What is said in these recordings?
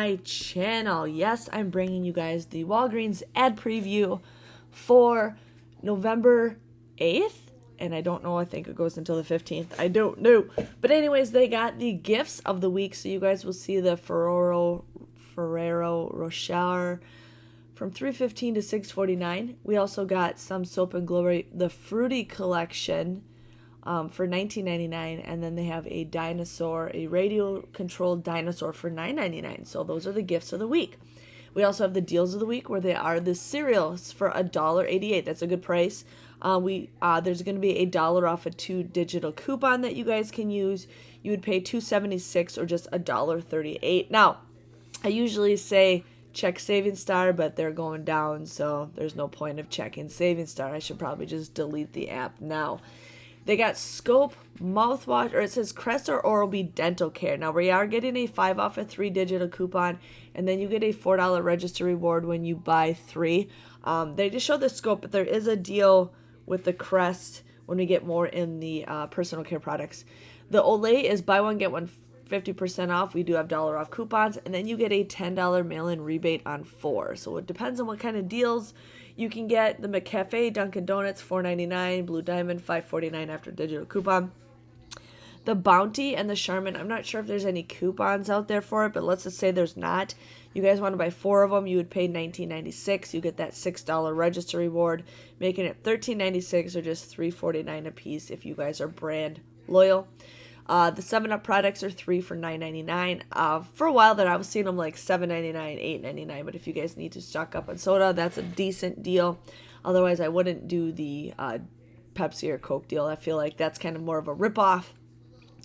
my channel. Yes, I'm bringing you guys the Walgreens ad preview for November 8th. And I don't know, I think it goes until the 15th. I don't know. But anyways, they got the gifts of the week. So you guys will see the Ferrero Rocher from $3.15 to $6.49. We also got some Soap and Glory, the Fruity Collection, for $19.99, and then they have a dinosaur, a radio-controlled dinosaur for $9.99. So those are the gifts of the week. We also have the deals of the week, where they are the cereals for $1.88. That's a good price. There's going to be $1 off a 2 digital coupon that you guys can use. You would pay $2.76 or just $1.38. Now, I usually say check Saving Star, but they're going down, so there's no point of checking Saving Star. I should probably just delete the app now. They got Scope mouthwash, or it says Crest or Oral-B Dental Care. Now, we are getting a 5 off a 3 digital coupon, and then you get a $4 register reward when you buy 3. They just show the Scope, but there is a deal with the Crest when we get more in the personal care products. The Olay is buy one, get one 50% off. We do have $1 off coupons, and then you get a $10 mail-in rebate on 4. So it depends on what kind of deals you can get. The McCafe, Dunkin' Donuts, $4.99, Blue Diamond, $5.49 after digital coupon. The Bounty and the Charmin, I'm not sure if there's any coupons out there for it, but let's just say there's not. You guys want to buy 4 of them, you would pay $19.96. You get that $6 register reward, making it $13.96 or just $3.49 a piece if you guys are brand loyal. The 7-Up products are 3 for $9.99. For a while that I was seeing them like $7.99, $8.99, but if you guys need to stock up on soda, that's a decent deal. Otherwise, I wouldn't do the Pepsi or Coke deal. I feel like that's kind of more of a ripoff,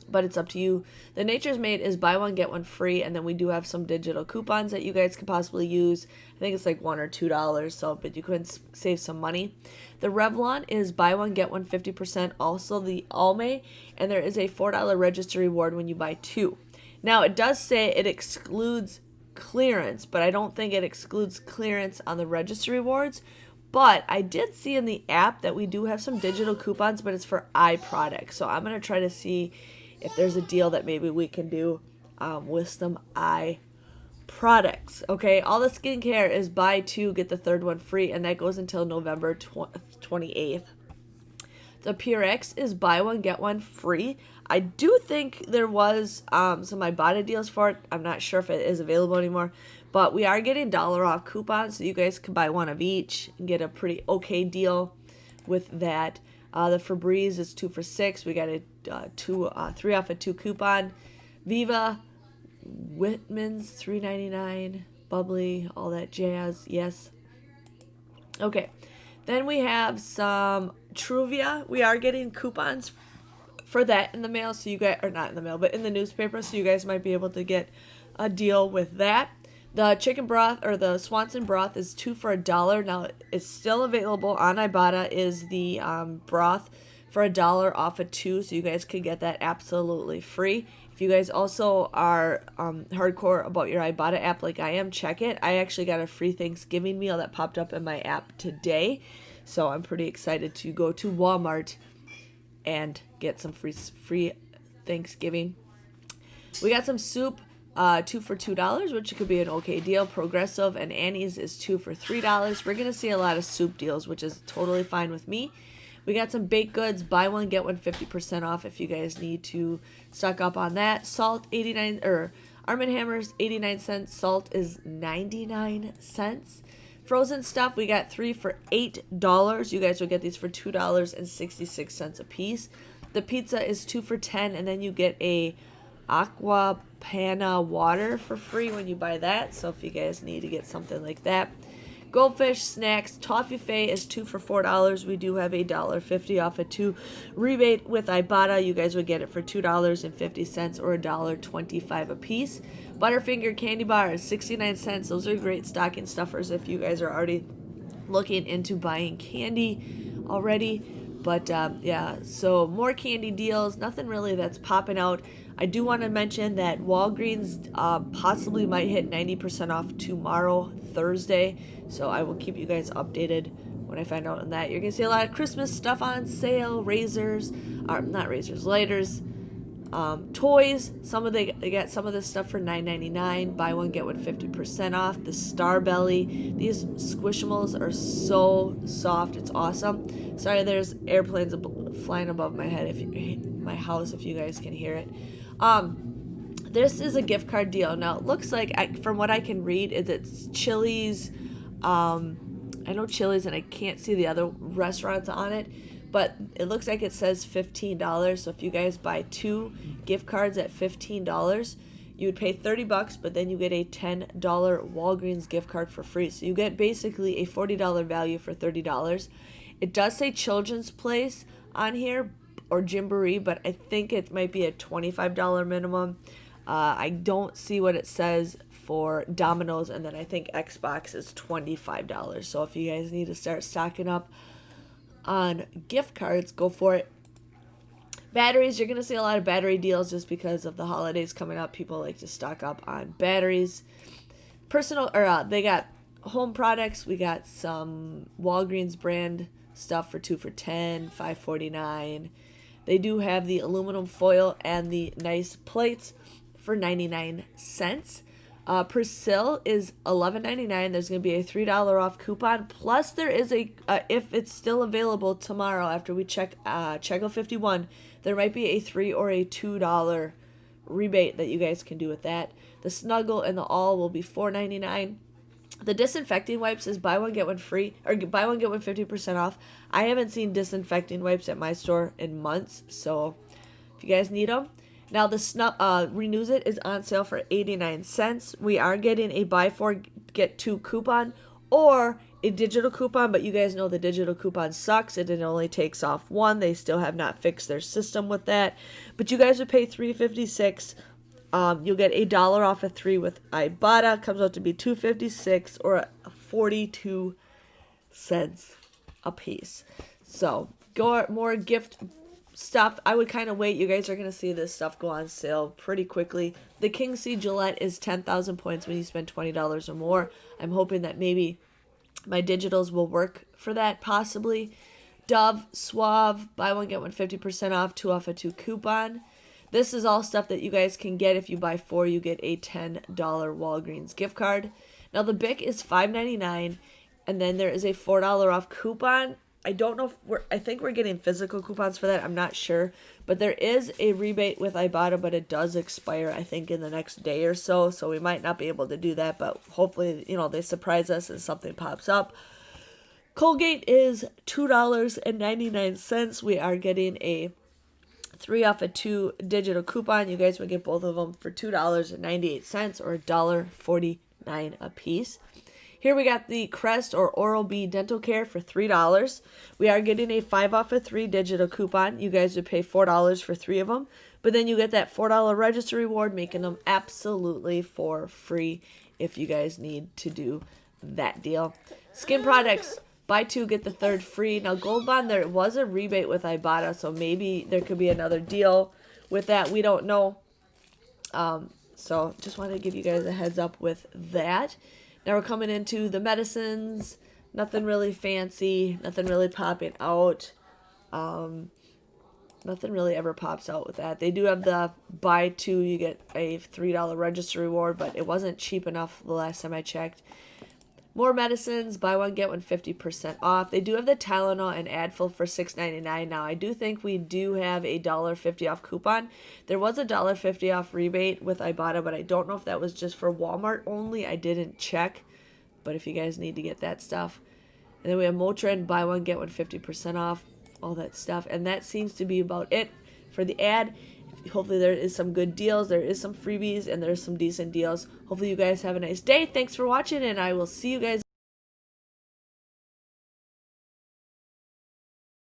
but it's up to you. The Nature's Made is buy one, get one free, and then we do have some digital coupons that you guys could possibly use. I think it's like $1 or $2, so but you could save some money. The Revlon is buy one, get one 50%. Also the Almay, and there is a $4 register reward when you buy 2. Now, it does say it excludes clearance, but I don't think it excludes clearance on the register rewards. But I did see in the app that we do have some digital coupons, but it's for eye products. So I'm going to try to see if there's a deal that maybe we can do with some eye products. Okay, all the skincare is buy 2, get the 3rd one free, and that goes until November 28th. The Purex is buy one, get one free. I do think there was some Ibotta deals for it. I'm not sure if it is available anymore, but we are getting $1 off coupons, so you guys can buy one of each and get a pretty okay deal with that. The Febreze is 2 for $6. We got a 3 off a 2 coupon. Viva Whitman's $3.99. Bubbly, all that jazz. Yes. Okay. Then we have some Truvia. We are getting coupons for that in the mail, so you guys, or not in the mail, but in the newspaper, so you guys might be able to get a deal with that. The chicken broth, or the Swanson broth, is 2 for $1. Now, it's still available on Ibotta, is the broth for $1 off of 2, so you guys could get that absolutely free. If you guys also are hardcore about your Ibotta app like I am, check it. I actually got a free Thanksgiving meal that popped up in my app today, so I'm pretty excited to go to Walmart and get some free Thanksgiving. We got some soup, 2 for $2, which could be an okay deal. Progressive and Annie's is 2 for $3. We're going to see a lot of soup deals, which is totally fine with me. We got some baked goods, buy one, get one 50% off if you guys need to stock up on that. Salt, 89, or Arm & Hammer's 89 cents. Salt is 99 cents. Frozen stuff, we got 3 for $8. You guys will get these for $2.66 a piece. The pizza is 2 for $10, and then you get a Aqua Panna water for free when you buy that. So if you guys need to get something like that. Goldfish snacks, Toffee is 2 for $4. We do have a $1.50 off a 2 rebate with Ibotta. You guys would get it for $2.50 or $1.25 a piece. Butterfinger candy bar is 69 cents. Those are great stocking stuffers if you guys are already looking into buying candy already. But yeah, so more candy deals. Nothing really that's popping out. I do want to mention that Walgreens possibly might hit 90% off tomorrow, Thursday. So I will keep you guys updated when I find out on that. You're going to see a lot of Christmas stuff on sale. Razors, not razors, lighters, Toys, they got some of this stuff for $9.99. Buy one get one 50% off. The Star Belly, these Squishmallows are so soft, it's awesome. Sorry, there's airplanes flying above my head, my house, if you guys can hear it. This is a gift card deal. Now it looks like, from what I can read, it's Chili's. I know Chili's, and I can't see the other restaurants on it, but it looks like it says $15. So if you guys buy 2 gift cards at $15, you would pay $30, but then you get a $10 Walgreens gift card for free. So you get basically a $40 value for $30. It does say Children's Place on here, or Gymboree, but I think it might be a $25 minimum. I don't see what it says for Domino's, and then I think Xbox is $25. So if you guys need to start stocking up on gift cards, go for it. Batteries, you're going to see a lot of battery deals just because of the holidays coming up. People like to stock up on batteries. They got home products. We got some Walgreens brand stuff for 2 for $10, $5.49. They do have the aluminum foil and the nice plates for 99 cents. Persil is $11.99. There's going to be a $3 off coupon. Plus, there is if it's still available tomorrow after we check Checkout 51, there might be a $3 or a $2 rebate that you guys can do with that. The Snuggle and the All will be $4.99. The disinfecting wipes is buy one get one free, or buy one get one 50% off. I haven't seen disinfecting wipes at my store in months, so if you guys need them. Now the Renews It is on sale for 89 cents. We are getting a buy 4 get 2 coupon or a digital coupon, but you guys know the digital coupon sucks. It only takes off 1. They still have not fixed their system with that. But you guys would pay $3.56. You'll get $1 off of 3 with Ibotta. Comes out to be $2.56 or 42 cents a piece. So go more gift stuff. I would kind of wait. You guys are going to see this stuff go on sale pretty quickly. The King C Gillette is 10,000 points when you spend $20 or more. I'm hoping that maybe my digitals will work for that, possibly. Dove Suave, buy one get one 50% off, 2 off of 2 coupon. This is all stuff that you guys can get. If you buy 4, you get a $10 Walgreens gift card. Now the Bic is $5.99, and then there is a $4 off coupon. I don't know if I think we're getting physical coupons for that. I'm not sure. But there is a rebate with Ibotta, but it does expire, I think, in the next day or so. So we might not be able to do that, but hopefully, they surprise us and something pops up. Colgate is $2.99. We are getting a 3 off of 2 digital coupon. You guys would get both of them for $2.98 or $1.49 a piece. Here we got the Crest or Oral-B Dental Care for $3. We are getting a 5 off of 3 digital coupon. You guys would pay $4 for 3 of them. But then you get that $4 register reward, making them absolutely for free if you guys need to do that deal. Skin products, buy 2, get the 3rd free. Now Gold Bond, there was a rebate with Ibotta, so maybe there could be another deal with that. We don't know. So just wanted to give you guys a heads up with that. Now we're coming into the medicines. Nothing really fancy. Nothing really popping out. Nothing really ever pops out with that. They do have the buy 2, you get a $3 register reward, but it wasn't cheap enough the last time I checked. More medicines, buy one, get one 50% off. They do have the Tylenol and Advil for $6.99. Now, I do think we do have a $1.50 off coupon. There was a $1.50 off rebate with Ibotta, but I don't know if that was just for Walmart only. I didn't check, but if you guys need to get that stuff. And then we have Motrin, buy one, get one 50% off, all that stuff. And that seems to be about it for the ad. Hopefully there is some good deals, there is some freebies, and there's some decent deals. Hopefully you guys have a nice day. Thanks for watching, and I will see you guys